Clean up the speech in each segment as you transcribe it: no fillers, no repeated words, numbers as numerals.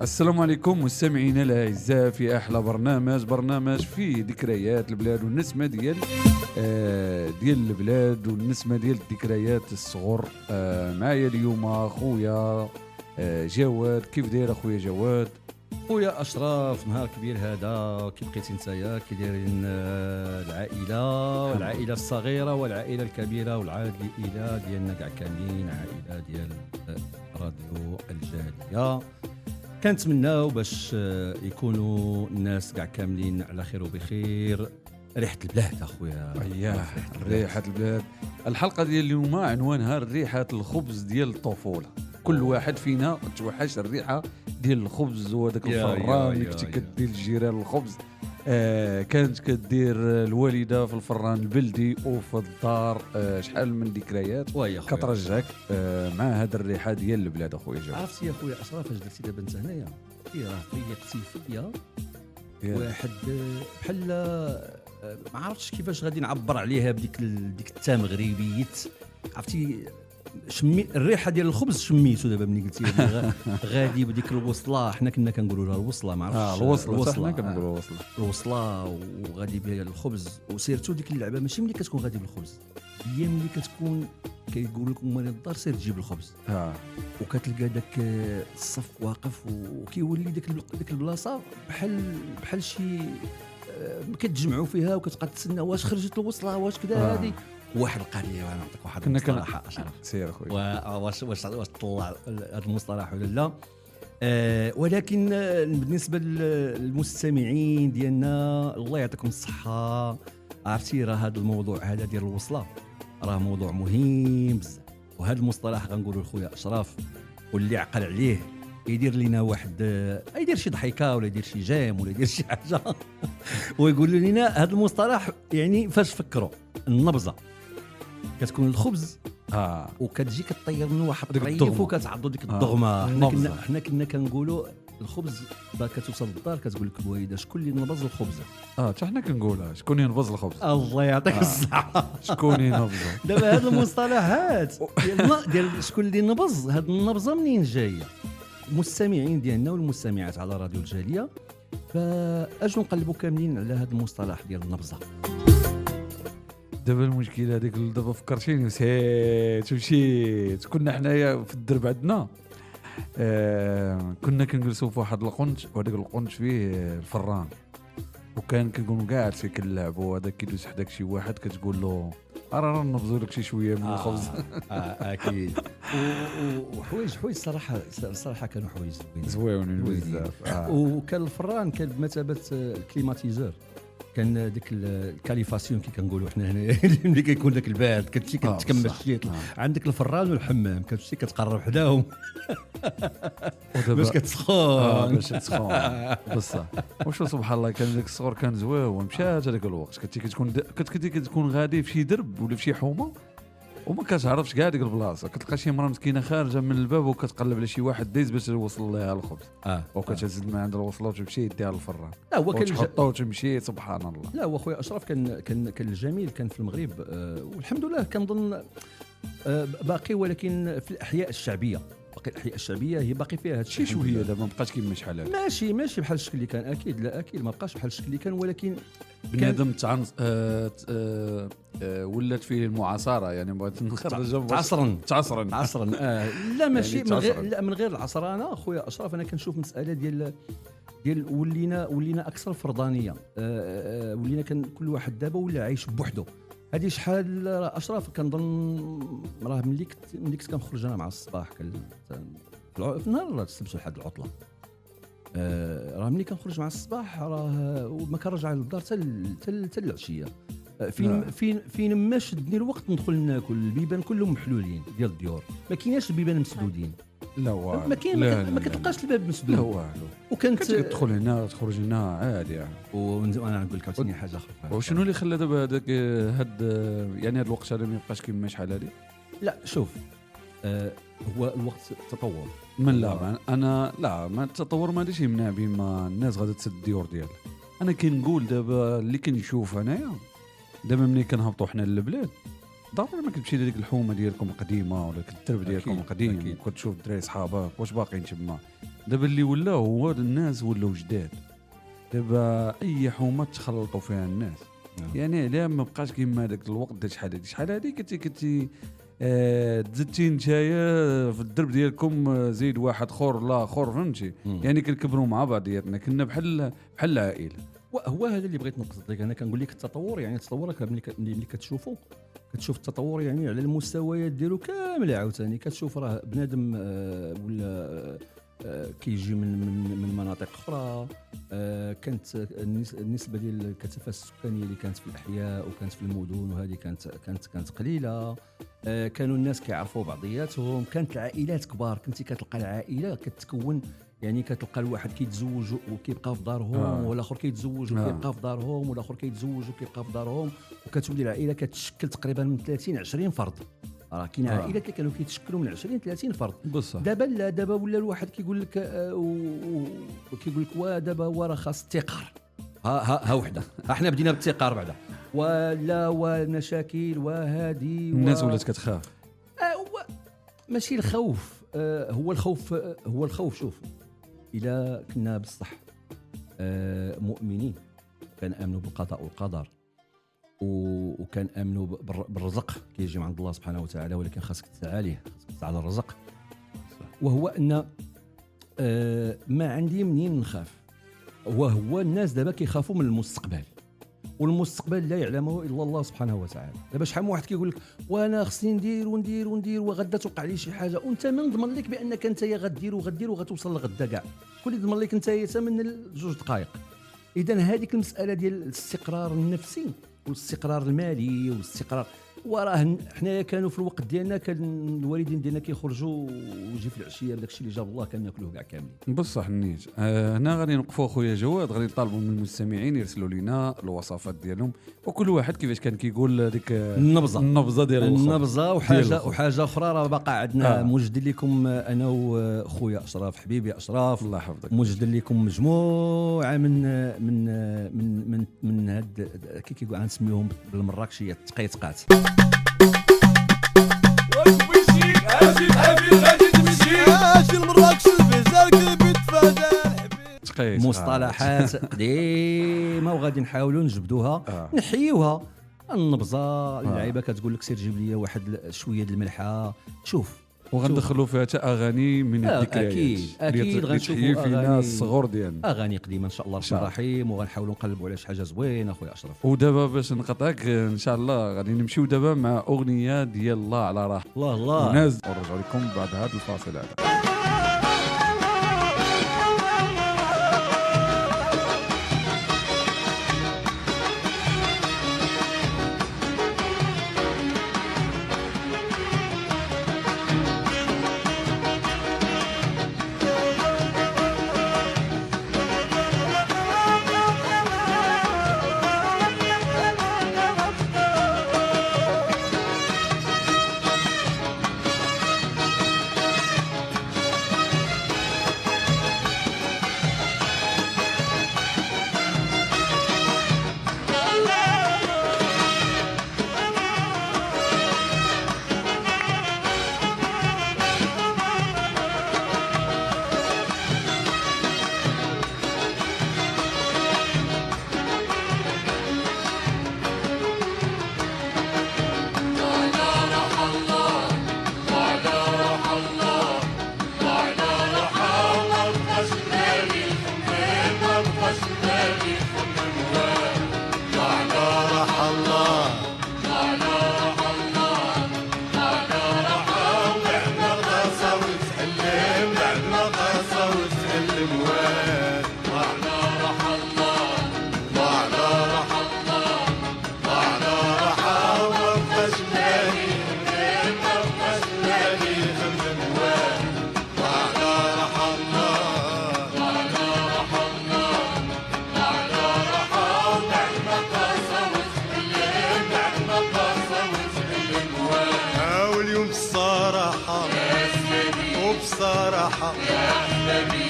السلام عليكم مستمعينا الاعزاء في احلى برنامج في ذكريات البلاد والنسمه ديال البلاد والنسمه ديال الذكريات الصغر. معايا اليوم خويا جواد. كيف داير اخويا جواد؟ خويا اشرف، نهار كبير هذا. كيف بقيتي نتايا؟ كي دايرين العائله الصغيره والعائله الكبيره والعائله ديالنا كاع كاملين، عائله ديال راديو الجاليه. كنتمناو باش يكونوا الناس كاع كاملين على خير وبخير. ريحه البلاد اخويا، اييه ريحه البلاد. الحلقه ديال اليوم عنوانها ريحه الخبز ديال الطفوله. كل واحد فينا توحش الريحه ديال الخبز وهذاك الفران اللي كنتي كدير الجيران الخبز. كانت كدير الوالده في الفران البلدي وفي الدار. شحال من ذكريات كترجعك مع هذه الريحه ديال البلاد اخويا جواد. عرفتي يا خويا اشرف اش درتي دابا انت هنايا؟ راه طيقتي فيا واحد بحال ما عرفتش كيفاش غادي نعبر عليها بديك التاء مغربيت. عرفتي الريحه ديال الخبز شميتو دابا ملي قلتي غادي بديك الوصله. حنا كنا كنقولوا لها الوصله، ما عرفتش الوصله حنا كنقولوا الوصله وغادي بها الخبز. وسيرتو ديك اللعبه ماشي ملي كتكون غادي بالخبز، هي ملي كتكون كيقول لكم مريض الدار سير تجيب الخبز. وكتلقى داك الصف واقف وكيولي ديك البلاصه بحال شي كتجمعوا فيها وكتبقى تسنى واش خرجت الوصله واش كذا. هذه واحد القضيه. انا نعطيك واحد المصطلح سير اخويا، واش طلع هذا المصطلح ولا لا. ولكن بالنسبه للمستمعين ديالنا الله يعطيكم الصحه. عرفتي راه هذا الموضوع هذا ديال الوصله راه موضوع مهم بزاف. وهذا المصطلح غنقولوا لخويا اشرف واللي عقل عليه يدير لنا واحد، يدير شي ضحكه ولا يدير شي جيم ولا يدير شي حاجه ويقول لنا هذا المصطلح. يعني فاش فكروا النبزه كتكون الخبز وكتجي كطير من واحد الطريف وكتعضوا ديك الضغمه. حنا كنا كنقولوا الخبز كتوصل للدار كتقول لك الوالده شكون اللي نبز الخبزه. حتى حنا كنقولها شكون ينبز الخبز. الله يعطيك الصحه. شكون ينبز دابا هاد المصطلحات ديال شكون اللي نبز، هاد النبزه منين جايه؟ المستمعين ديالنا والمستمعات على راديو الجاليه فاجوا نقلبوا كاملين على هذا المصطلح ديال النبزه. دابا المشكله هذيك دابا فكرتيني مشيت. كنا حنايا في الدرب عندنا كنا كنجلسوا في واحد القنت وهذاك القنت فيه الفران وكان كنكونوا قاعد فيه كنلعبوا وهذا كيدوز حداك شي واحد كتقول له راه نبزوا لك شي شويه من الخبز. اكيد. وحوايج الصراحه كانوا حوايج زوينين بزاف. وكان الفران كان بمثابه الكليماتيزور. كان ديك الكاليفاسيون كي كنقولوا حنا هنا ملي كيكون داك البارد كتمشي كتكمل الشيط. عندك الفران والحمام كتمشي كتقرب حداهم باش كتسخن باش تسخن بصح. وشو سبحان الله كان داك الصغر كان زوين ومشات هذاك الوقت. كنتي كتكون غادي في شي درب ولا في شي حومه وما كتعرفش كاع ديك البلاصه. كتلقى شي مرا مسكينه خارجه من الباب وكتقلب على شي واحد دايز باش يوصل لها الخبز. وكتهز من عند الوصله وتمشي يديها للفران. لا هو كان تحطو وتمشي. سبحان الله. لا هو خويا اشرف كان الجميل كان في المغرب. والحمد لله كنظن باقي، ولكن في الاحياء الشعبيه الاحياء الشعبيه هي باقي فيها هادشي شويه. دابا ما بقاش كيما شحال هذا. ماشي بحال الشكل اللي كان. اكيد لا اكيد ما بقاش بحال الشكل اللي كان، ولكن بنادم ولات فيه المعاصره. يعني بغيت نخرج تعصرا. لا ماشي يعني من غير العصرانه خويا اشرف. انا كنشوف مساله ديال ولينا اكثر فرضانيه. ولينا كان كل واحد دابا ولا عايش بوحده. هذه شحال اشرف كنظن راه ملي كنت كنخرج انا مع الصباح في النهار السبت والحد العطله. راه ملي كنخرج مع الصباح راه ما كنرجع للدار حتى العشيه. فين ما شدني الوقت ندخل ناكل. البيبان كلهم محلولين ديال الديور، ما كايناش البيبان مسدودين. لا والو. ما كاين ما كتلقاش الباب مسدود. لا والو. وكانت تدخل هنا تخرج هنا عادي يعني. وانا نقول لك عاوتاني حاجه اخرى. وشنو اللي خلى دابا هذاك يعني هذا الوقت هذا ما يبقاش كيما شحال هذه؟ لا شوف هو الوقت تطور. من لا انا لا ما التطور ما غاديش يمنع بما الناس غادي تسد الديور ديالها. انا كنقول دابا اللي كنشوف انايا دابا ملي كنهبطوا حنا للبلاد ضروري ما كتمشي لهذيك الحومه ديالكم القديمه ولا الدرب ديالكم أكيد، القديم أكيد. وكتشوف الدراري صحابك واش باقيين تما. دابا اللي ولا هو الناس ولاو جداد، دابا اي حومه تخلطوا فيها الناس. نعم. يعني علاه ما بقاش كيما هذاك الوقت ديال شحال هذه كنتي تزدتي نتايا في الدرب ديالكم زيد واحد اخر لا اخر فهمتي. يعني كنكبروا مع بعضياتنا كنا بحال العائله. هو هذا اللي بغيت نقصد لك. انا كنقول لك التطور، يعني التطور ملي كتشوف التطور يعني على المستويات ديالو كامله. عاوتاني كتشوف راه بنادم ولا كيجي من مناطق اخرى. كانت النسبه ديال الكثافه السكانيه اللي كانت في الاحياء وكانت في المدن وهذه كانت قليله. كانوا الناس كيعرفوا بعضياتهم، كانت العائلات كبار. كنتي كتلقى العائله كتكون، يعني كتلقى الواحد كيتزوج وكيبقى في دارهم، ولا اخر كيتزوج وكيبقى في دارهم، ولا اخر كيتزوج وكيبقى في دارهم، وكتولي العائله كتشكل تقريبا من 30-20 فرد. راه كاين عائلات اللي كانوا كيتشكلوا من 20-30 فرد. بصح دابا لا، دابا ولا الواحد كيقول لك وكيقول لك دابا هو راه خاص التقار. ها وحده احنا بدينا بالتقار بعدا ولا والمشاكل وهذه الناس ولات كتخاف. هو ماشي الخوف. هو الخوف شوف، إلا كنا بصح مؤمنين كان آمنوا بالقضاء والقدر وكان آمنوا بالرزق كيجي من عند الله سبحانه وتعالى، ولكن خاصك تسعى ليه، خاصك تسعى على الرزق. وهو أن ما عندي منين نخاف، وهو الناس دابا كيخافوا من المستقبل، والمستقبل لا يعلمه الا الله سبحانه وتعالى. دابا شحال من واحد كيقول لك وانا خصني ندير وغدا توقع لي شي حاجه، وانت من ضمن لك بانك انت غدير وغتوصل لغدا كاع. كل اللي ضمن لك انت من 2 دقائق. اذا هذيك المساله ديال الاستقرار النفسي والاستقرار المالي والاستقرار، وراه حنايا كانوا في الوقت ديالنا كان الوالدين ديالنا كيخرجوا ويجي في العشيه بداك الشيء اللي جاب الله كان ناكلوه كاع كاملين. بصح نيت هنا غادي نوقفوا خويا جواد، غادي نطالبوا من المستمعين يرسلوا لنا الوصفات ديالهم، وكل واحد كيفاش كان كيقول ديك النبضه ديال النبضه. وحاجه اخرى راه باقا عندنا موجد لكم انا وخويا اشرف حبيبي اشرف الله يحفظك، موجد لكم مجموعه من هاد كي كيقول غنسميوهم بالمراكشيه التقيتقات. مصطلحات ديما وغادي نحاولوا نجبدوها نحيوها. النبزه اللعيبه كتقول لك سير جيب لي واحد شويه د الملحه. شوف وغندخلوا فيها حتى اغاني من الذكريات. اكيد غنشوفوا فينا الصغور ديالنا، اغاني قديمه ان شاء الله الرحمن الرحيم، وغنحاولوا نقلبوا على شي حاجه زوينه اخويا اشرف. ودابا باش نقطعك ان شاء الله غادي نمشيو دابا مع اغنيه ديال الله على راحه الله ونرجعوا لكم بعد هذا الفاصل هذا.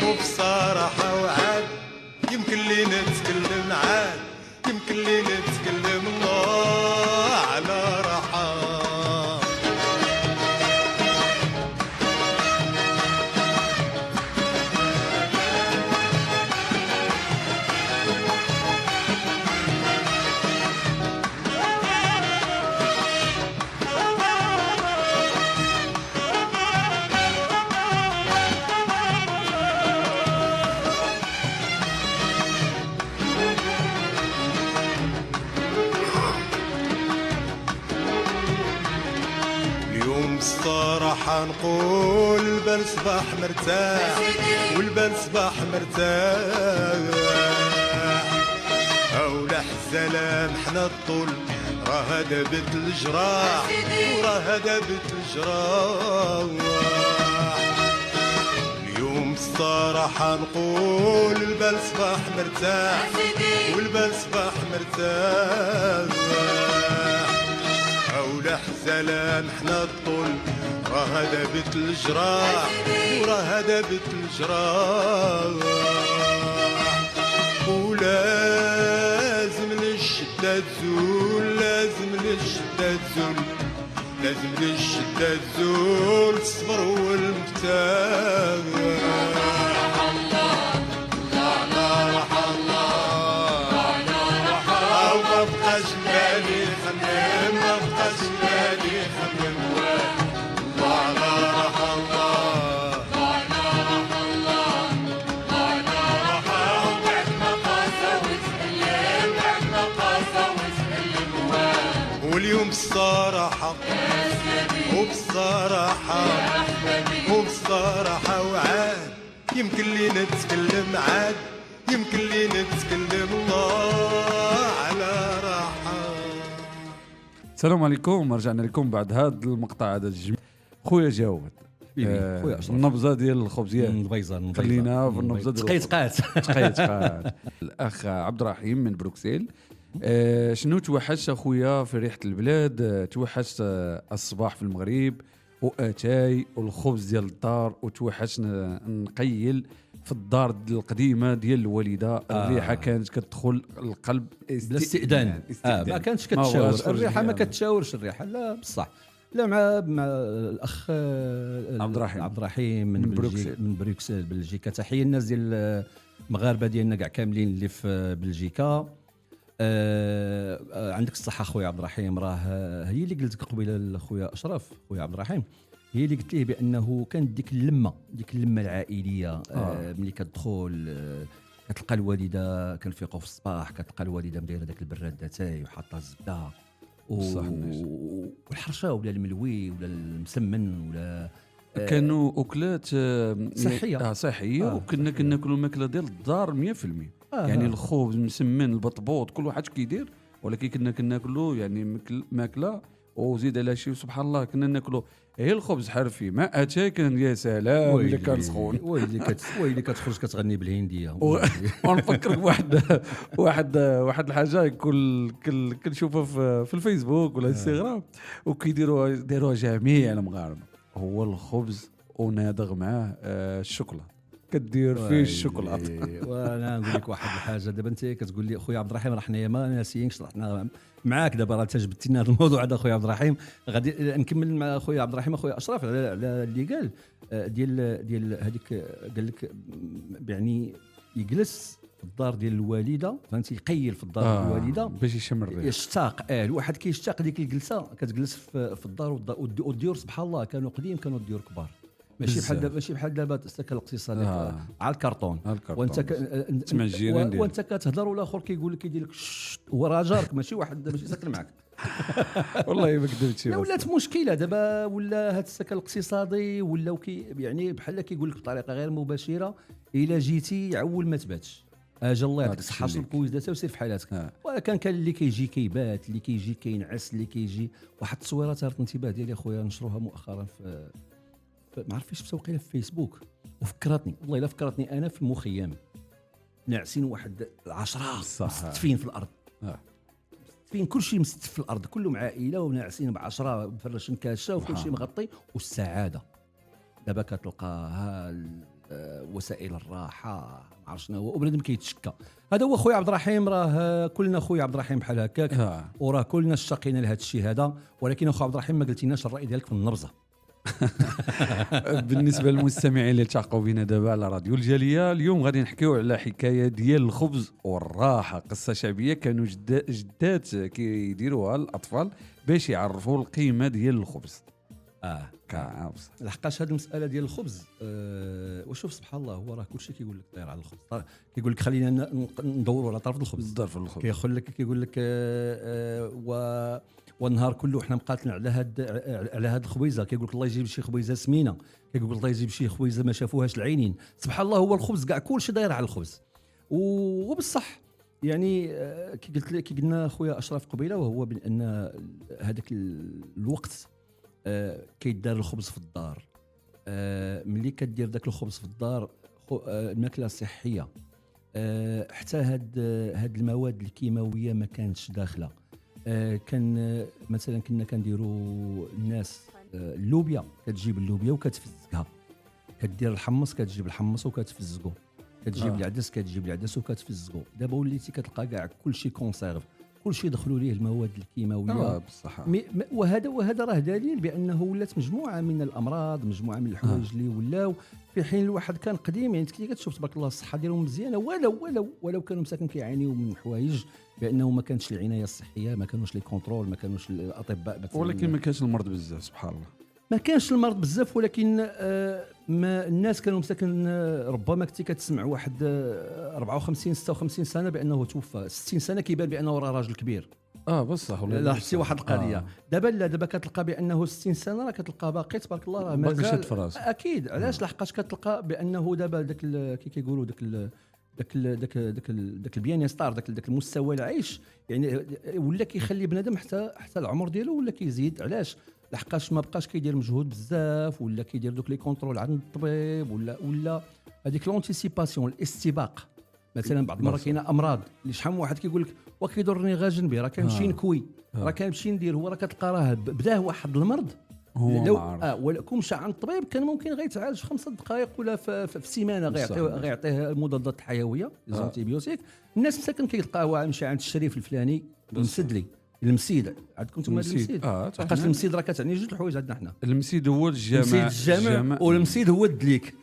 وبصراحة وعاد يمكن لي نتكلم عاد، يمكن لي نتكلم الله على راحة. الصراحة نقول البال صباح مرتاح والبال صباح مرتاح أولح السلام حنا الطول راه دابت الجراح وراه دابت الجراح اليوم الصراحة نقول البال صباح مرتاح والبال صباح مرتاح أولح السلام حنا الطول راه دابت الجراح وراه دابت الجراح ولازم للشدة تزول لازم للشدة تزول لازم للشدة تزول الصبر هو المفتاح ما بقاش بالي خمم ما بقاش بالي خمم الله على راح الله واليوم الصراحة وبصراحة وبصراحة وعاد يمكن لي نتكلم عاد يمكن لي نتكلم الله على راحة. السلام عليكم، رجعنا لكم بعد هذا المقطع هذا الجميل. خويا جاوب خويا أشرف. النبزه ديال الخبزيات البيضه خلينا في النبزه ديال تقيت تقيت الاخ عبد الرحيم من بروكسل. شنو توحشت اخويا في ريحه البلاد؟ توحشت الصباح في المغرب واتاي والخبز ديال الدار، وتوحشت نقيل في الدار القديمه ديال الوالده. الريحه كانت كتدخل القلب بلا استئذان. ما كانتش كتشاور الريحه، ما كتشاورش الريحه، لا بصح. لا مع الاخ عبد الرحيم من بروكسل بلجيكا. تحيه الناس ديال المغاربه ديالنا كاع كاملين اللي في بلجيكا. عندك الصحه خويا عبد الرحيم. راه هي اللي قلت لك قبيله خويا اشرف، خويا عبد الرحيم، هي اللي قلت ليه بانه كانت ديك اللمه العائليه. ملي كتدخل كتلقى الوالده كنفيقوا في الصباح، كتلقى الوالده مديره داك البراد داتاي وحاطه الزبده والحرشه ولا الملوي ولا المسمن ولا كانوا اكلات صحيه صحيه. وكنا كناكلوا الماكله ديال الدار 100%. يعني الخبز مسمن البطبوط كل واحد كيدير، ولكن كنا كناكلوا يعني ماكله وزيد على شي. سبحان الله كنا ناكلوا غير الخبز حرفي مع اتاي. كان يا سلام اللي كان سخون. ويلي كتخرج كتغني بالهنديه. ونفكرك واحد الحاجه كنشوفها في الفيسبوك ولا انستغرام، داروها جميع المغاربه، هو الخبز ونادغ معاه الشوكولا، كدير فيه الشوكولاته. وانا نقول لك واحد الحاجه. دابا انت كتقول لي خويا عبد الرحيم راه حنايا ما ناسيينكش، حنا معاك دابا. راه تجبدتينا هذا الموضوع هذا خويا عبد الرحيم. غادي نكمل مع خويا عبد الرحيم اخويا اشرف على اللي قال ديال هذيك. قال لك يعني يجلس في الدار ديال الوالده، فهمتي، يقيل في الدار ديال الوالده باش يشم الريح، يشتاق. الواحد كيشتاق ديك الجلسه. كتجلس في الدار والديور سبحان الله كانوا قديم، كانوا الديور كبار، ماشي بحال دابا السكن الاقتصادي على الكرتون. وانت وانت كتهضر والاخر كيقول لك كيدير لك هو راه جارك، ماشي واحد ماشي ساكن معك. والله ما كذبتش. ولات مشكله دابا، ولا هذا السكن الاقتصادي ولاو يعني بحال كيقول لك بطريقه غير مباشره الا جيتي عول ما تباتش. اجا الله يعطيك الصحه، شرب كويس وسير في حالاتك. وكان اللي كيجي كيبات، اللي كيجي كينعس، اللي كيجي. واحد التصويره ثارت الانتباه ديالي اخويا، نشروها مؤخرا في ما عرفتش في توقيله في فيسبوك، وفكرتني والله الا فكرتني انا في المخيم ناعسين واحد 10 مستفين في الارض. فين كل شيء مستف في الارض، كلهم عائله وناعسين ب10 مفرشين كاشه وكل شيء مغطي والسعاده. دابا كتلقاها وسائل الراحه ما عرفت شنو هو، وبنادم كيتشكى. هذا هو خويا عبد الرحيم. راه كلنا خويا عبد الرحيم بحال هكاك، وراه كلنا اشتقينا لهذا الشيء هذا. ولكن اخويا عبد الرحيم ما قلتيناش الراي ديالك في النبزه. بالنسبه للمستمعين اللي تلقاو بينا دابا على راديو الجاليه، اليوم غادي نحكيو على حكايه ديال الخبز والراحه. قصه شعبيه كانوا جدات كيديروها الاطفال باش يعرفوا القيمه ديال الخبز. لحقاش هذه المساله ديال الخبز وشوف سبحان الله، هو راه كلشي كيقول لك طير على الخبز. كيقول لك خلينا ندوروا على طرف الخبز. كيقول لك والنهار كله حنا مقاتلين على هاد الخبيزه. كيقول لك الله يجيب شي خبيزه سمينه، كيقول لك الله يجيب شي خبيزه ما شافوهاش العينين. سبحان الله، هو الخبز كاع كلشي داير على الخبز. وبالصح يعني كي قلت لك، كي قلنا خويا اشرف قبيله، وهو بان هذاك الوقت كيدار الخبز في الدار. ملي كدير داك الخبز في الدار، الماكله صحيه، حتى هاد المواد الكيماويه ما كانتش داخله. كان مثلا كنا كنديروا الناس اللوبيا، كتجيب اللوبيا وكتفزقها، كدير الحمص كتجيب الحمص وكتفزقو، كتجيب العدس كتجيب العدس وكتفزقو. دابا وليتي كتلقى كاع كلشي كونسيرف، كلشي دخلوا ليه المواد الكيماويه بصح. وهذا راه دليل بانه ولات مجموعه من الامراض، مجموعه من الحوايج اللي ولاو، في حين الواحد كان قديم يعني كي كتشوف تبارك الله الصحه ديالهم مزيانه، ولو كانوا مساكن كيعانيو من حوايج بانه ما كانش العنايه الصحيه، ما كانوش لي كونترول، ما كانوش الاطباء، ولكن ما كانش المرض بزاف سبحان الله. ما كانش المرض بزاف، ولكن ما الناس كانوا مساكن ربما كنتي كتسمع واحد 54 56 سنه بانه توفى، 60 سنه كيبان بانه راه راجل كبير. بصح لا حتى واحد القضيه. دابا لا، دابا كتلقى بانه 60 سنه راه كتلقى باقي تبارك الله راه باقي مازال شاد في راسه. اكيد. علاش؟ لحقاش كتلقى بانه دابا داك كي كيقولوا داك البيان ستار، داك المستوى العيش يعني ولا كيخلي بنادم حتى العمر ديالو ولا كيزيد. علاش؟ لحقاش ما بقاش كيدير مجهود بزاف، ولا كيدير دوك لي كونترول عند الطبيب، ولا هذيك لونتيسيباسيون، الاستباق. مثلا بعض المرات كاينه امراض اللي شحال من واحد كيقول لك وكيضرني غا جنبي، راه كنمشي نكوي، راه كنمشي ندير، هو راه كتلقى راه بداه واحد المرض هو لو ولا كون مشى عند الطبيب كان ممكن غيتعالج في 5 دقائق ولا في سيمانه، غيعطيه المضادات الحيويه الانتيبيوتيك. الناس مساكن كيلقاوها مشى عند الشريف الفلاني المسدلي، المسيد عندكم انتم المسيد. لحقاش المسيد راه كتعني جوج الحوايج عندنا حنا. المسيد هو الجامع والمسيد هو الدليك.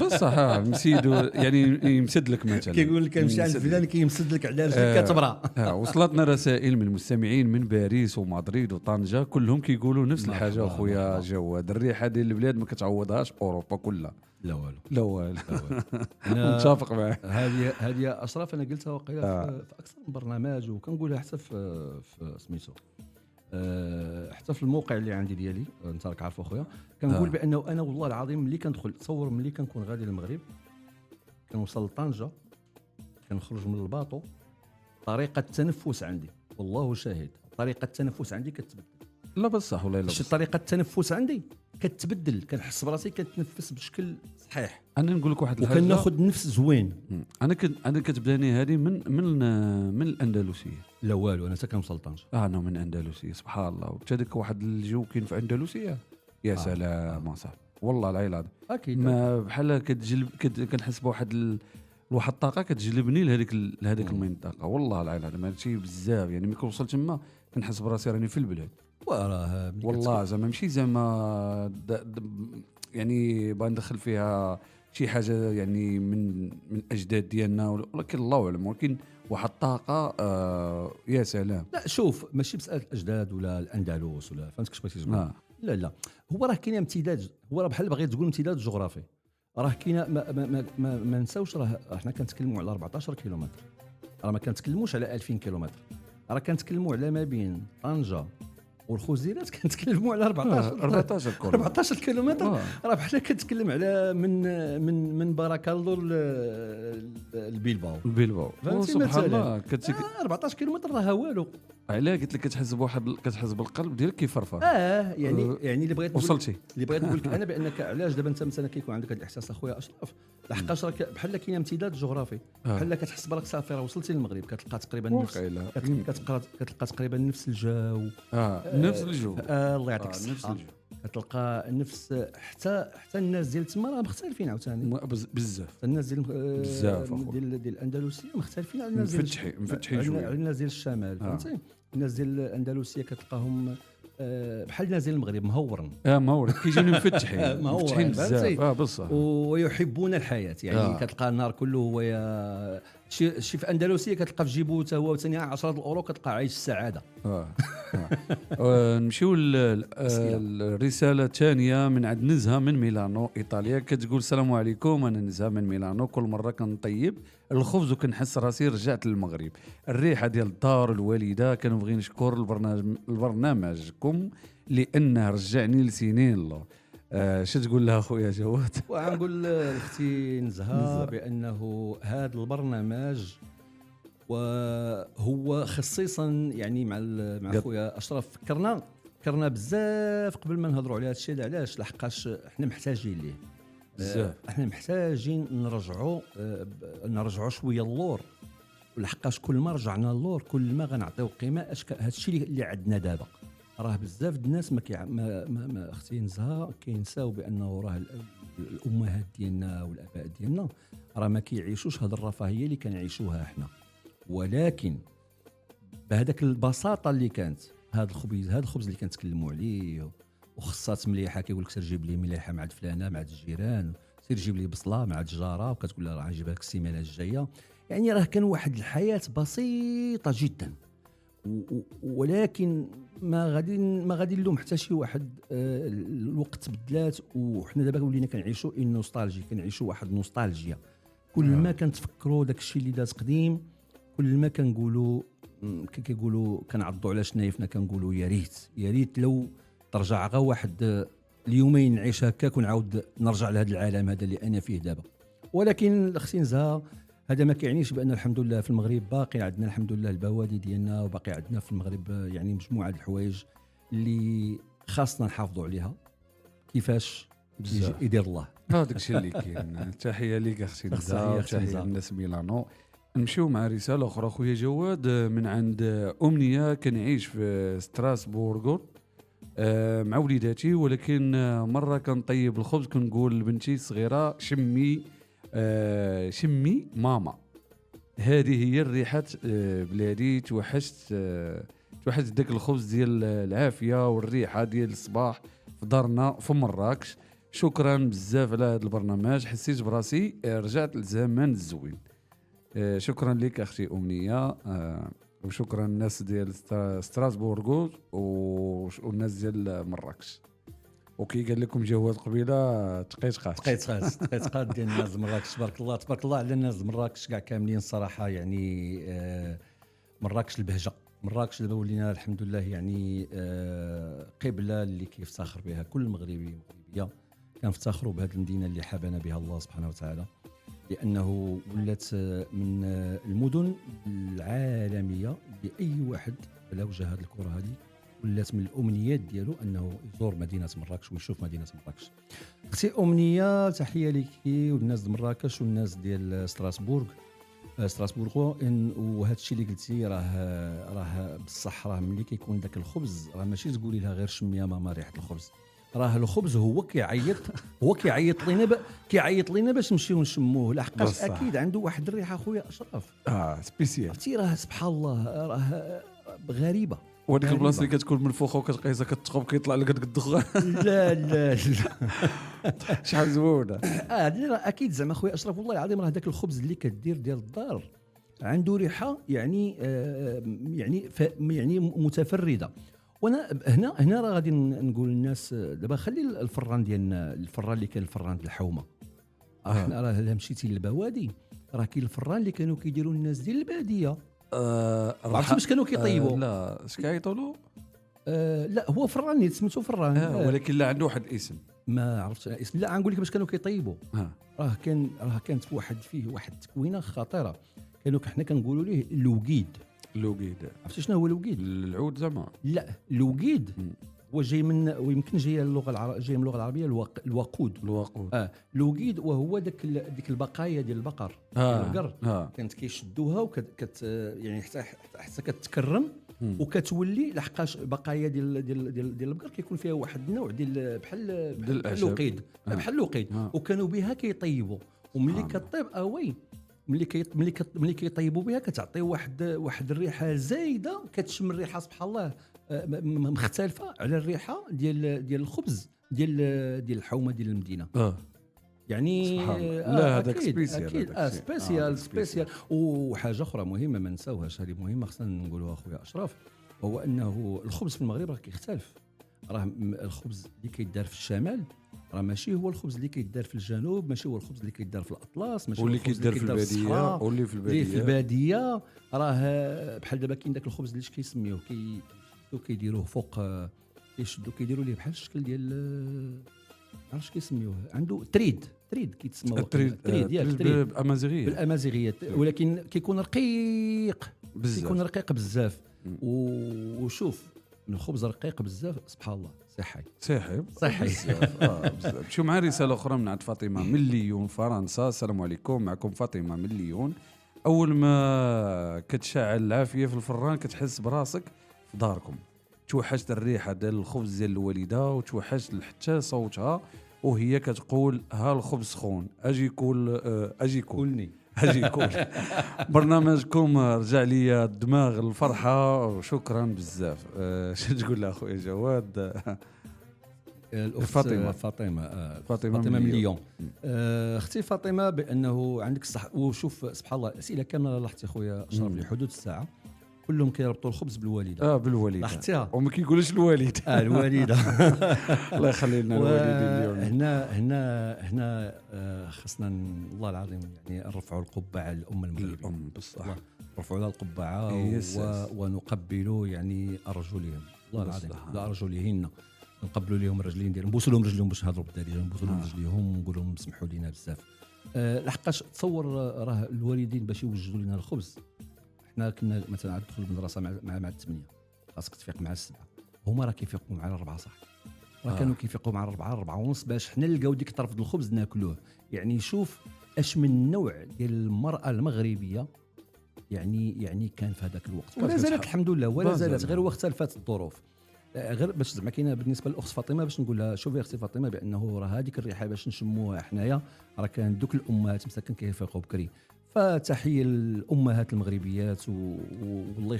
بصح المسيد يعني يمسد لك مثلا، كيقول لك كنمشي عند فلان كيمسد لك على رجلك كتبرا. وصلتنا رسائل من المستمعين من باريس ومدريد وطنجة، كلهم كيقولوا نفس الحاجه. اخويا جواد، الريحه ديال البلاد ما كتعوضهاش اوروبا كلها. لا والو متفق معك. هذه اشرف انا قلتها وقيلا في اكثر من برنامج، وكنقولها حتى في سميتو، حتى في الموقع اللي عندي ديالي، انت راك عارف اخويا، كنقول بانه انا والله العظيم ملي كندخل تصور ملي كنكون غادي للمغرب، كنوصل لطنجه، كنخرج من الباطو، طريقه التنفس عندي والله شاهد، طريقه التنفس عندي كتبدل. لا بصح والله لا، طريقه التنفس عندي كتبدل، كنحس براسي كنتنفس بشكل صحيح. انا نقول لك واحد الحاجه، وكناخذ نفس زوين. انا كتبداني هذه من الاندلسيه. لا والو، انا حتى كنوصل طنجه. انا من اندلسيه سبحان الله، وابتدك واحد الجو كاين في اندلسيه يا سلام صاحبي والله العظيم. اكيد ما بحال كتجلب كنحس بواحد واحد الطاقه كتجلبني لهذيك المنطقه والله العظيم. هادشي بزاف يعني، ملي كنوصل تما كنحس براسي راني في البلاد. وراه والله زعما ماشي زعما يعني بغا ندخل فيها شي حاجه يعني من اجداد ديالنا، ولكن الله اعلم، ولكن واحد الطاقه يا سلام. لا شوف، ماشي مساله الاجداد ولا الاندلس ولا فهمتك اش بغيتي تقول. لا هو راه كاين امتداد، هو راه بحال باغي تقول امتداد جغرافي. راه كاين ما نساوش، راه حنا كنتكلموا على 14 كيلومتر، راه ما كنتكلموش على 2000 كيلومتر، راه كنتكلموا على ما بين طنجه والخوزيرات كنتكلموا على 14 كيلومتر. راه بحال كتكلم على من باراكالدو البيلباو سبحان الله. 14 كيلومتر راه والو. علاه قلت لك كتحس بالقلب ديالك كيفرفر. يعني اللي بغيت وصلتي، اللي بغيت نقول لك انا بانك علاش دابا انت مثلا كيكون عندك هذا الاحساس اخويا اشرف، لحقاش راك بحال كاين امتداد جغرافي، بحال كتحس براسك صافي راه وصلتي للمغرب، كتلقى تقريبا كتلقى تقريبا نفس الجو. نفس الجو. الله يعطيك الصحه. كتلقى نفس حتى الناس ديال تما راه مختلفين عاوتاني بزاف. الناس ديال بزاف ديال الاندلسيه مختلفين على الناس مفتحين شويه، على الناس ديال الشمال فهمتي. الناس ديال الاندلسيه كتلقاهم بحال الناس ديال المغرب مهورن. مهورن كيجيو مفتحين بزاف. بصح ويحبون الحياه يعني. كتلقى النهار كله هو شي في اندلسيه كتلقى في جيبو حتى هو ثاني 10 الاورو كتلقى عايش السعاده. نمشيو الرساله الثانيه من عند نزهه من ميلانو ايطاليا، كتقول السلام عليكم، انا نزهه من ميلانو. كل مره كنطيب الخبز وكنحس راسي رجعت للمغرب. الريحه ديال الدار الوالده. كنبغي نشكر البرنامجكم لانه رجعني لسنين الله. شو تقول لها خويا جواد؟ وغنقول لاختي نزهه بانه هذا البرنامج وهو خصيصا يعني مع خويا اشرف فكرنا بزاف قبل ما نهضروا على هذا الشيء. علاش؟ لحقاش احنا محتاجين ليه بزاف. احنا محتاجين نرجعوا شويه اللور، ولحقاش كل ما رجعنا اللور كل ما غنعطيو قيمه هذا الشيء اللي عندنا دابا. راه بزاف الناس ما اختي نزهه كينساو بانه راه الامهات ديالنا والاباء ديالنا راه ما كيعيشوش هذه الرفاهيه اللي كنعيشوها احنا، ولكن بهذاك البساطه اللي كانت هذا الخبز اللي كنتكلموا عليه وخصات مليحه. كيقول لك سير جيب لي مليحه مع فلانه مع الجيران، سير جيب لي بصله مع الجاره، وكتقول لها راه غنجيبها لك السيمانه الجايه. يعني راه كان واحد الحياه بسيطه جدا، ولكن ما غادي نلوم حتى شي واحد. الوقت بدلات وحنا دابا ولينا كنعيشوا النوستالجي، كنعيشوا واحد النوستالجيا. كل ما كنتفكروا داك الشيء اللي داز قديم كل ما كنقولوا كيقولوا كنعضوا على شنايفنا كنقولوا يا ريت لو ترجع غير واحد اليومين نعيش هكاك ونعاود نرجع لهذا العالم هذا اللي انا فيه دابا. ولكن اختي نزهه هذا ما كيعنيش بان الحمد لله في المغرب باقي عندنا الحمد لله البوادي ديالنا، وباقي عندنا في المغرب يعني مجموعه الحوايج اللي خاصنا نحافظوا عليها. كيفاش يدير الله هذاك الشيء اللي كاين. تحيه ليك اختي نزهه، تحيه للناس ميلانو. نمشيو مع رساله اخرى خويا جواد من عند امنيه. كنعيش في ستراسبورغ مع وليداتي، ولكن مره كنطيب الخبز كنقول لبنتي الصغيره شمي ماما. هذه هي الريحه بلادي. توحشت داك الخبز ديال العافيه والريحه ديال الصباح في دارنا في مراكش. شكرا بزاف على هذا البرنامج، حسيت براسي رجعت لزمان الزوين. شكرا لك اختي امنيه، وشكرا الناس ديال ستراسبورغ والناس ديال مراكش. وكي قال لكم جواد قبيله تقيتقات ديال الناس مراكش. تبارك الله على الناس مراكش كاع كاملين صراحه. يعني مراكش البهجه، مراكش دابا ولينا الحمد لله يعني قبله اللي كيفتخر بها كل مغربي ومغربيه. كنفتخروا بهذه المدينه اللي حبانا بها الله سبحانه وتعالى، لانه ولات من المدن العالميه لاي واحد على وجه هذه الكره هذه ولات من الامنيات ديالو انه يزور مدينه مراكش ويشوف مدينه مراكش. اختي امنيه تحيه لك والناس ديال مراكش والناس ديال ستراسبورغ. وهذا الشيء اللي قلتي راه بصح. راه ملي كيكون داك الخبز راه ماشي تقولي لها غير شمي يا ماما ريحه الخبز، راه الخبز هو كيعيط لينا باش نمشيو نشموه. لحقاش اكيد عنده واحد الريحه خويا اشرف سبيسيال. عرفتي راه سبحان الله راه غريبه. وديك البلاصه اللي كتكون منفوخه وكتقيسها كتقوب كيطلع لك داك الدخان. لا شحال زوينه. اكيد زعما خويا اشرف والله العظيم راه داك الخبز اللي كدير ديال الدار عنده ريحه يعني يعني متفرده. وانا هنا راه غادي نقول للناس دابا خلي الفران ديالنا، الفران اللي كان الفران ديال الحومه. احنا راه الا مشيتي للبوادي راه كاين الفران اللي كانوا كيديروا الناس ديال الباديه. عرفتي باش كانوا كيطيبوا؟ لا اش كيعيطوا له؟ لا هو فران اللي سميتو فران. ولكن لا عنده واحد الاسم ما عرفتش الاسم. لا غنقول لك باش كانوا كيطيبوا. راه كانت فيه واحد التكوينه خطيره. حنا كنقولوا ليه لوقيد. عرفتي شنو هو الوقيد؟ العود زعما. لا الوقيد هو جاي من ويمكن جاي من اللغه العربيه الوقود. الوقيد وهو ديك البقايا ديال البقر البقر كانت كيشدوها يعني حتى كتكرم وكتولي لحقاش بقايا ديال البقر كيكون فيها واحد النوع ديال بحال الوقيد بحال الوقيد وكانوا بها كيطيبوا. وملي كطيب ملي كيطيبوا بها كتعطي واحد الريحه زايده. كتشم الريحه سبحان الله مختلفه على الريحه ديال الخبز ديال الحومه ديال المدينه. يعني سبحان الله. لا، هذاك أكيد، سبيسيال، اكيد هذاك الشيء. سبيسيال سبيسيال. سبيسيال. وحاجه اخرى مهمه ما نساوهاش، هذه مهمه خصنا نقولوها اخويا اشرف، هو انه الخبز في المغرب راه كيختلف. راه الخبز اللي كيدار في الشمال راه ماشي هو الخبز اللي كيدار في الجنوب، ماشي هو الخبز اللي كيدار في الاطلس، ماشي هو واللي الخبز كيدار في الباديه الصحراء. واللي في اللي في الباديه. الباديه راه بحال دابا كاين داك الخبز اللي كيسميوه كيديروه فوق، كيديروا ليه بحال الشكل ديال عرفتش كيسميوه، عنده تريد كيتسمى التريد ياك تريد بالامازيغيه بالامازيغيه، ولكن كيكون رقيق بزاف. كيكون رقيق بزاف. وشوف الخبز رقيق بزاف سبحان الله صحي. بزاف. بزاف. مشيو مع رساله اخرى من عند فاطمه من ليون فرنسا. السلام عليكم، معكم فاطمه من ليون. اول ما كتشعل العافيه في الفران كتحس براسك في داركم، توحشت الريحه ديال الخبز ديال الوالده، وتوحشت حتى صوتها وهي كتقول ها الخبز سخون اجي كل كلني اجي كل. برنامجكم رجع لي الدماغ الفرحه وشكرا بزاف. شنو تقول لها اخويا جواد؟ الأخت فاطمة. فاطمه من ليون. اختي فاطمه بانه عندك الصح. وشوف سبحان الله الاسئله كامله لاحظتي خويا اشرف لحدود الساعه كلهم كيربطوا الخبز بالوالده. بالوالده لاحظتيها وما كيقولوش الوالد. الوالده. الله يخلي لنا الوالدين اليوم. هنا خصنا الله العظيم يعني نرفعوا القبعه للامه المغربيه. الام بصح نرفعوا لها القبعه ونقبلوا يعني ارجلهم الله العظيم لا ارجلهن، نقبلوا لهم الرجلين ديالهم، نبوسوا لهم رجلهم باش نهضروا بالدارجه، نبوسوا لهم رجليهم ونقول لهم سمحوا لنا بزاف. لحقاش تصور راه الوالدين باش يوجدوا لنا الخبز، حنا كنا مثلا عاد ندخل المدرسه مع 8 خاصك تفيق مع 7، هما راه كيفيقوا مع 4 صح، راه كانوا كيفيقوا مع 4 ونص باش حنا نلقاو ديك طرف د الخبز ناكلوه. يعني شوف اش من نوع ديال المراه المغربيه يعني كان في هذاك الوقت، ولا زالت الحمد لله ولا زالت، غير هو اختلفت الظروف. غير باش زعما كاينه بالنسبه للاخت فاطمه باش نقول لها شوفي اختي فاطمه بانه راه هذيك الريحه باش نشموها حنايا راه كان دوك الامهات مساكن كيفيقوا بكري. فتحيه للامهات المغربيات والله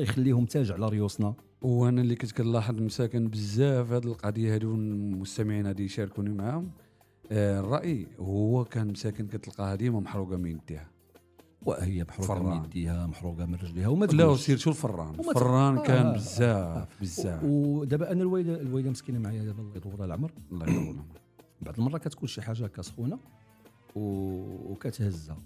يخليهم تاج على ريوسنا. وانا اللي كنت كنلاحظ مساكن بزاف هذه القضيه هذو المستمعين هذه يشاركوني معاهم. الراي هو كان مساكن كتلقاها ديما محروقه من يديها، وهي محروقه من يديها محروقه من رجليها وما لا وسير شو الفران كان بزاف. ودابا انا الوالده مسكينه معايا دابا الله يطول العمر، الله يطول العمر، بعض المرات كتكون شي حاجه كسخونه وكتهزها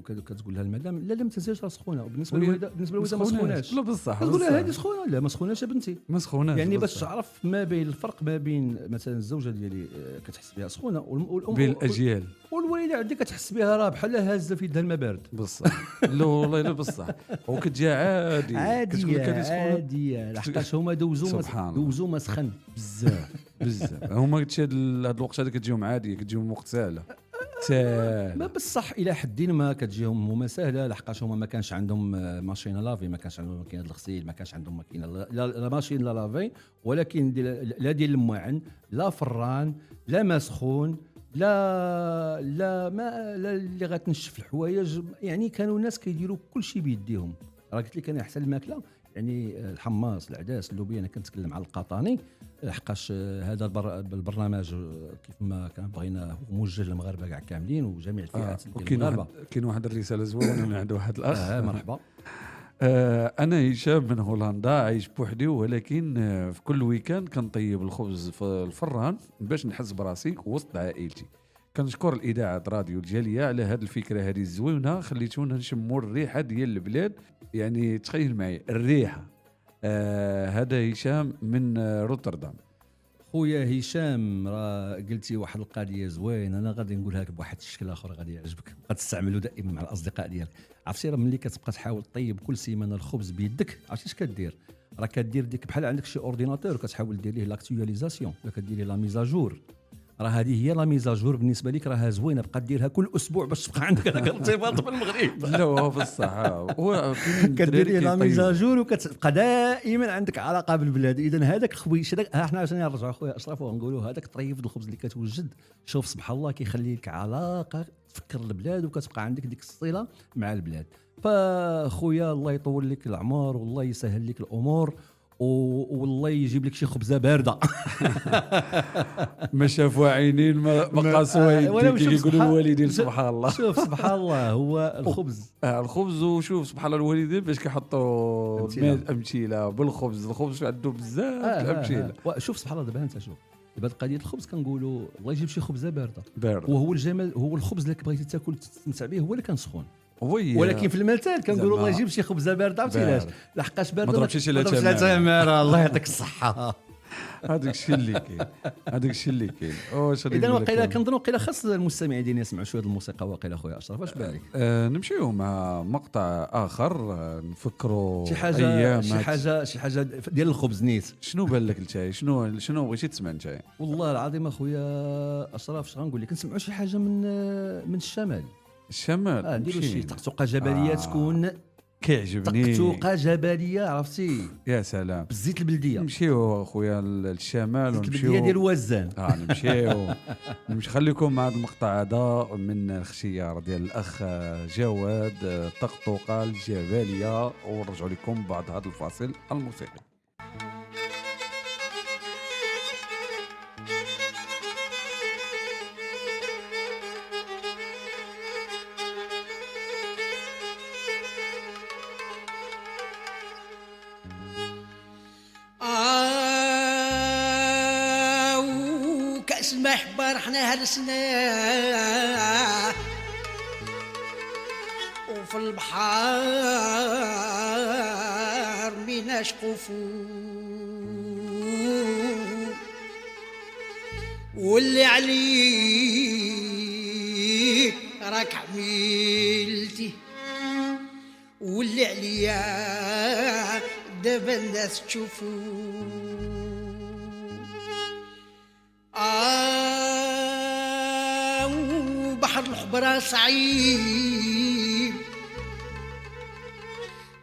كتقول لها المدام لا ما تهزهاش راه سخونه، وبالنسبه للوالده ما سخوناش. لا بصح تقول لها هذه سخونه، لا ما سخوناش يا بنتي، ما سخوناش. يعني باش تعرف ما بين الفرق ما بين مثلا الزوجه ديالي كتحس بها سخونه والام بين الاجيال، والوالده عندك كتحس بها راه بحال هازه في يدها الماء بارد. بصح لا والله لا بصح، وكتجي عاديه لحقاش هما دوزوا ما سخن بزاف. هما كتشي هذا الوقت هذا كتجيهم عاديه، كتجيهم وقت سهله ما بصح الى حد ما كتجيهم هما سهله لحقاش هما ما كانش عندهم ماشين لافي، ما كانش عندهم ماكينه الغسيل، ما كانش عندهم ماكينه لا ماشين لا لافي، ولكن لا ديال المعن لا فران لا ما سخون لا ما لا اللي غتنشف الحوايج. يعني كانوا الناس كيديروا كل شيء بيديهم. راه قلت لك انا احسن الماكله يعني الحماص العداس اللوبيا. انا كنتكلم على القطاني لحقاش هذا البرنامج كيف ما كان بغينا موجه للمغاربه كاع كاملين وجميع الفئات ديال كاين واحد الرساله زوينه من عند واحد الاخ. مرحبا. انا هشام من هولندا عايش بوحدي، ولكن في كل ويكاند كنطيب الخبز في الفران باش نحس براسي وسط عائلتي. كنشكر الاذاعه راديو الجاليه على هذه الفكره هذه الزوينه، خليتونا نشموا الريحه ديال البلاد. يعني تخيل معي الريحه. هذا هشام من روتردام. خويا هشام راه قلتي واحد القضيه زوينه، انا غادي نقولها لك بواحد الشكل اخر غادي يعجبك، غتستعملوا دائما مع الاصدقاء ديالك. عرفتي راه ملي كتبقى تحاول طيب كل سيمانه الخبز بيدك، عرفتي اش كدير؟ راه كدير ديك بحال عندك شي اورديناتور وكتحاول دير ليه لاكتواليزاسيون ولا كدير لا ميزاجور. راه هذه هي لا ميزاجور بالنسبه لك، راها زوينه، بقى ديرها كل اسبوع باش تبقى عندك هذاك الارتباط بالمغرب. لا هو بصح هو كدير لا ميزاجور وكتبقى دائما عندك علاقه بالبلاد. اذا هذاك الخبيش حنا عشان نرجعوا خويا اشرف ونقولوا هذاك طريف الخبز اللي كتوجد، شوف سبحان الله كيخلي لك علاقه تفكر البلاد وكتبقى عندك ديك الصله مع البلاد. فخويا الله يطول لك العمر والله يسهل لك الامور، والله يجيب لك شي خبزه بارده. ما شافوا عينين ما قاسوا يديك يقولوا الوالدين سبحان الله. شوف سبحان الله هو الخبز الخبز. وشوف سبحان الله الوالدين باش كيحطوا امثله بالخبز. الخبز عنده بزاف الامثله. شوف سبحان الله. دابا انت شوف دابا قضيه الخبز كنقولوا الله يجيب شي خبزه بارده. بارد. وهو الجمال هو الخبز اللي بغيتي تاكل تستمتع به هو اللي كان سخون. ولكن في المثال كنقولوا الله يجيب شي خبزه بارده. عرفتي علاش؟ لحقاش بارده ما ضربتيش على تماره. الله يعطيك الصحه. هذاك الشيء اللي كاين. هذاك الشيء اللي كاين. اذا واقيلا كنظن واقيلا خاص المستمعين ديالنا يسمعوا شويه الموسيقى. واقيلا خويا اشرف واش بالك؟ نمشيو مع مقطع اخر نفكروا شي حاجه ديال الخبز نيت. شنو بان لك انت؟ شنو بغيتي تسمع انت؟ والله العظيم اخويا اشرف اش غنقول لك؟ نسمعوا شي حاجه من الشمال. نديروا شي طقطقه جبليه تكون كيعجبني. طقطقه جبليه عرفتي. يا سلام. بالزيت البلديه. نمشيو اخويا للشمال ونمشيو البلديه ديال وزان. نمشي خليكم مع هذا المقطع هذا من الاختيار ديال الاخ جواد. طقطقه الجبليه. ونرجعوا لكم بعد هذا الفاصل الموسيقي. وكأس المحبة رحنا هرسنا وفي البحر ميناش قفول واللي عليك راك عملتي واللي عليا دابا الناس تشوفوا. وبحر الخبرة صعيب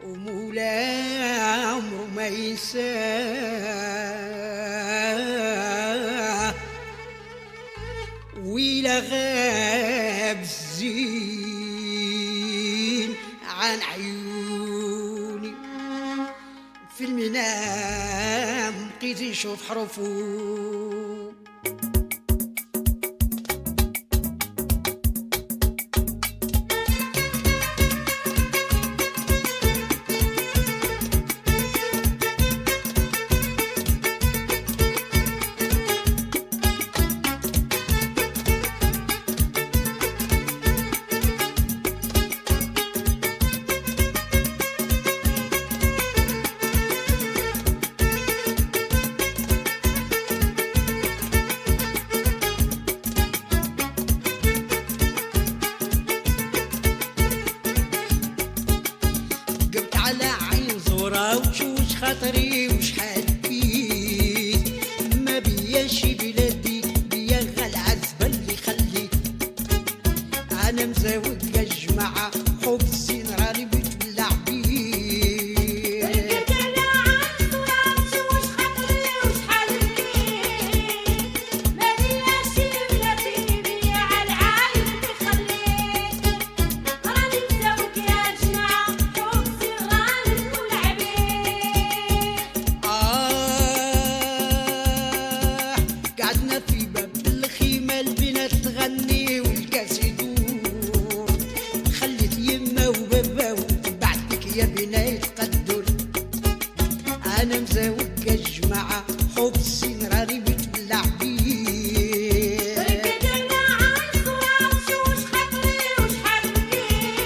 ومولا عمرو ما ينساه ويلا غاب الزين عن عيوني في المنام بقيت نشوف حروفه. خاطري وشحال بيت ما بياش بلادي بيا غا العزبة اللي خليت انا مزاوج الجماعة حب الزين راني بتبلع بيه. انا عارف وش خاطري وشحال بيت ما بياش بلادي بيا غا العزبة اللي خليت راني مزاوج الجماعة حب الزين راني بتبلع بيه. قعدنا في باب الخيمة البنات تغني والكاس يدور خليت يما وبابا وتبعتك يا بناية قدر أنا مزاوج الجماعة حب السين راني بتبلع بيه. انا عارف وش خاطري وشحال بيت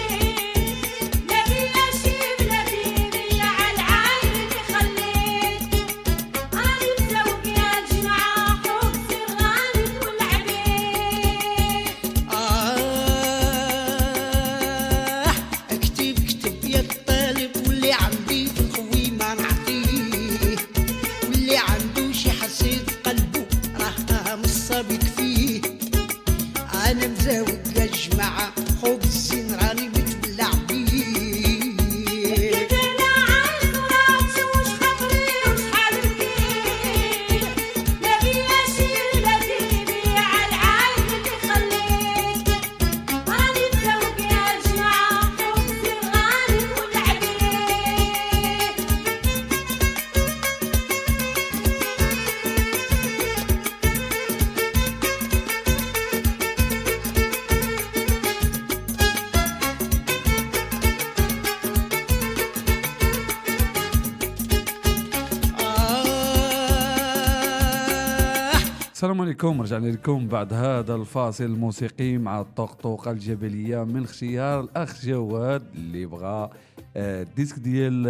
ما بياش بلادي بيا غا العزبة اللي خليت راني مزاوج الجماعة حب الزين راني بتبلع بيه. اكتب يا الطالب واللي عندي في الخوي ما نعطيه واللي عنده شي حسيت قلبه راه مصابك فيه انا مزاوج الجماعة حب الزين راني بتبلع بيه. انا عارف وش خاطري وشحال بيت ما بياش بلادي بيا غا العزبة اللي خليت راني مزاوج الجماعة حب الزين راني بتبلع بيه. رجعنا لكم بعد هذا الفاصل الموسيقي مع الطقطقة الجبلية من اختيار الأخ جواد اللي بغى الديسك ديال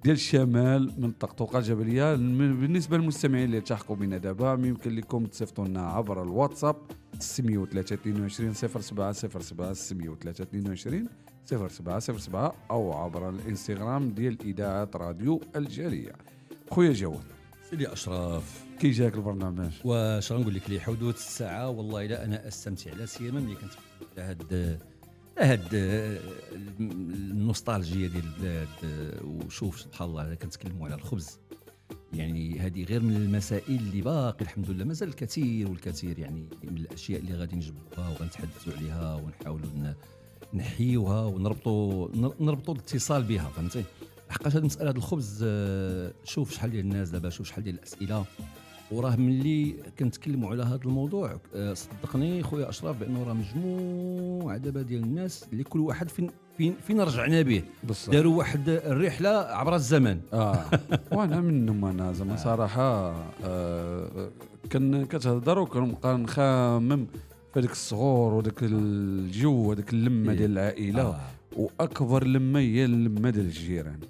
ديال الشمال من الطقطقة الجبلية. بالنسبة للمستمعين اللي تحقوا بنا دابا يمكن لكم تصيفطوا لنا عبر الواتساب 622 0707 622 0707 أو عبر الانستغرام ديال إذاعة راديو الجالية. خويا جواد، سيدي اشرف، كي جاك البرنامج؟ واش غنقول لك لحدود الساعه والله الا انا استمتع، لا سيما ملي كنت هاد النوستالجيا ديال البلاد. وشوف سبحان الله كنتكلموا على الخبز، يعني هذه غير من المسائل اللي باقي الحمد لله مازال الكثير والكثير يعني من الاشياء اللي غادي نجبدوها وغنتحدثوا عليها ونحاولوا نحيوها ونربطوا الاتصال بها، فهمتي؟ حقاش هذه المساله هذا الخبز، شوف شحال ديال الناس دابا، شوف شحال ديال الاسئله، وراه ملي كنتكلموا على هذا الموضوع صدقني خويا اشرف بانه راه مجموعه دابا ديال الناس اللي كل واحد فين رجعنا به، داروا واحد الرحله عبر الزمن. وانا منهم، انا زعما صراحه كتهضر وكنبقى نخمم في هذاك الصغور وذاك الجو وذاك اللمه ديال العائله. واكبر لمه هي اللمه ديال الجيران.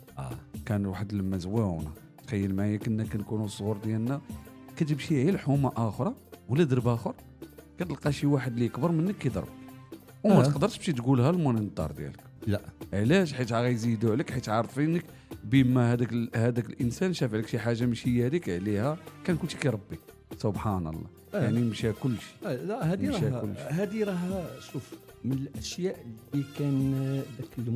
كان واحد اللمه زوينه. تخيل معايا كنا كنكونوا الصغور ديالنا كتمشي غير لحومه اخرى ولا درب اخر كتلقى شي واحد اللي يكبر منك كيضرب وما تقدرش تمشي تقولها للمونيتور ديالك. لا علاش؟ حيت غيزيدوا عليك، حيت عارفينك بما هذاك الانسان شاف عليك شي حاجه ماشي هذيك عليها كان كلشي كيربي. سبحان الله. يعني مشى كلشي. لا هذه راه شوف من الاشياء اللي كان داك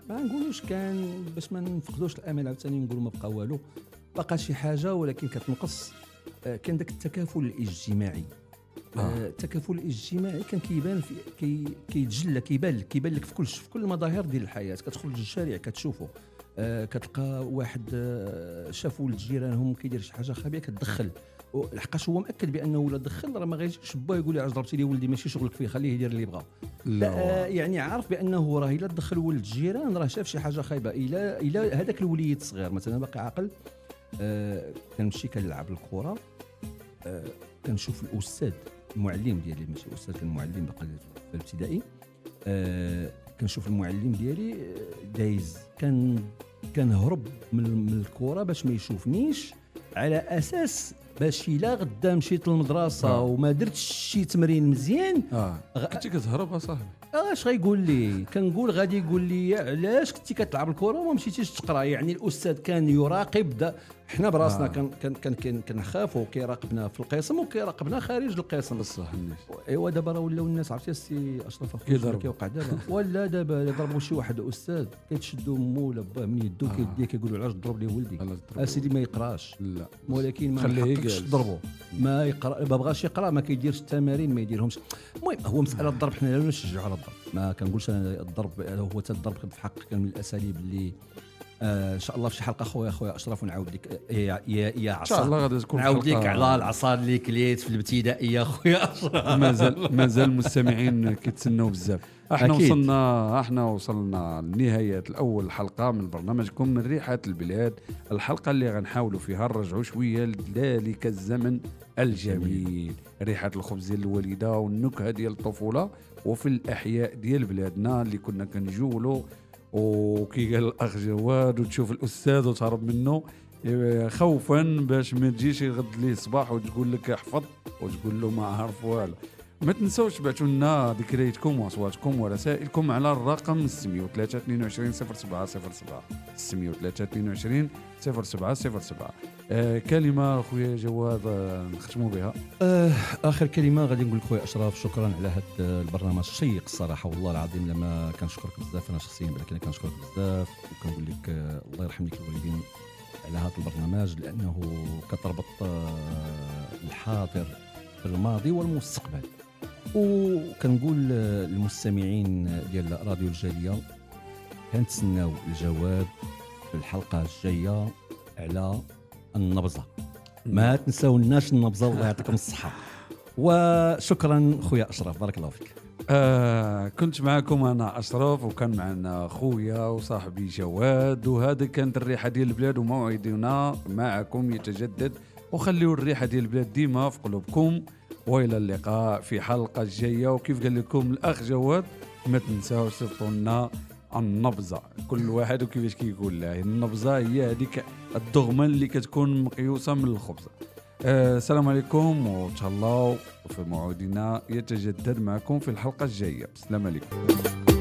ما نقولوش كان باش ما نفقدوش الامل عاوتاني نقولوا ما بقى والو، بقى شي حاجه ولكن كتنقص. كان داك التكافل الاجتماعي. التكافل الاجتماعي كان كيبان كيتجلى كيبان لك في كل المظاهر ديال الحياه. كتخرج للشارع كتشوفه، كتلقى واحد شاف ولد جيرانهم كيدير شي حاجه خبيئه كتدخل، لحقاش هو مأكد بانه ولا دخل راه ما غايجيش با يقول لي علاش ضربتي لي ولدي، ماشي شغلك فيه، خليه يدير اللي يبغى. لا يعني عارف بانه راه الا دخل ولد الجيران راه شاف شي حاجه خايبه. الا هذاك الوليد الصغير مثلا باقي عاقل، كنمشي كنلعب الكره، كنشوف الاستاذ المعلم ديالي، ماشي استاذ كان معلم باقي في الابتدائي، كنشوف المعلم ديالي دايز، كنهرب من الكره باش ما يشوفنيش، على اساس باش الا غدا مشيت للمدرسه وما درتش شي تمرين مزيان كنتي كتهرب اصاحبي. اش غايقول لي؟ كنقول غادي يقول لي علاش كنتي كتلعب الكره وما مشيتيش تقرا. يعني الاستاذ كان يراقب حنا براسنا كنخافوا كيراقبنا في القسم وكيراقبنا خارج القسم. بصح ايوا دابا راه ولاو الناس عرفتي السي اشرف اخويا كيوقع دابا ولا دابا ضربوا شي واحد استاذ كيتشدوا مو ولا باه من يدو كيديه كيقولوا علاش تضرب لي ولدي؟ اسيدي ما يقراش، لا ولكن ما خليهش تضربوا، ما يقرا، ما بغاش يقرا، ما كيديرش التمارين، ما يديرهمش. المهم هو مساله الضرب، حنا لا نشجعوا على الضرب، ما كنقولش انا الضرب هو حتى الضرب في حق كان من الاساليب اللي ان شاء الله في شي حلقه خويا اشرف ونعاود لك يا عصا، ان شاء الله غادي تكون نعاود لك على العصا اللي كليت في الابتدائيه خويا اشرف. مازال المستمعين كيتسناو بزاف. احنا وصلنا لنهايه الاول حلقه من برنامجكم من ريحه البلاد، الحلقه اللي غنحاولوا فيها نرجعوا شويه لذلك الزمن الجميل، ريحه الخبز ديال الوالده والنكهه ديال الطفوله وفي الاحياء ديال بلادنا اللي كنا كنجولوا. وكي قال الاخ جواد وتشوف الاستاذ وتهرب منه خوفا باش ما تجيش يغد ليه الصباح وتقول لك احفظ وتقول له ما عارف والو. ما تنسوش تبعتوا لنا ذكرياتكم واصواتكم ورسائلكم على الرقم 603 22 0707 603 22 0707. كلمه خويا جواد نختموا بها. اخر كلمه غادي نقول لك خويا اشرف، شكرا على هذا البرنامج الشيق الصراحه والله العظيم. لما كنشكرك بزاف انا شخصيا، ولكن كنشكرك بزاف وكنقول لك الله يرحم لك الوالدين على هذا البرنامج، لانه كتربط الحاضر بالماضي والمستقبل. وكنقول للمستمعين ديال راديو الجاليه كنتسناو الجواب في الحلقه الجايه على النبزه، ما تنساوناش النبزه، الله يعطيكم الصحه. وشكرا خويا اشرف، بارك الله فيك. كنت معكم انا اشرف وكان معنا خويا وصاحبي جواد، وهذه كانت الريحه ديال البلاد، وموعدنا معكم يتجدد وخليوا الريحه ديال البلاد ديما في قلوبكم. والى اللقاء في حلقه جايه. وكيف قال لكم الاخ جواد ما تنساوش صيفطوا لنا النبزه، كل واحد وكيفاش كيقول لها. النبزه هي هذيك الدغمه اللي كتكون مقيوسه من الخبزه. السلام عليكم وتهلاو، وفي موعدنا يتجدد معكم في الحلقه الجايه. السلام عليكم.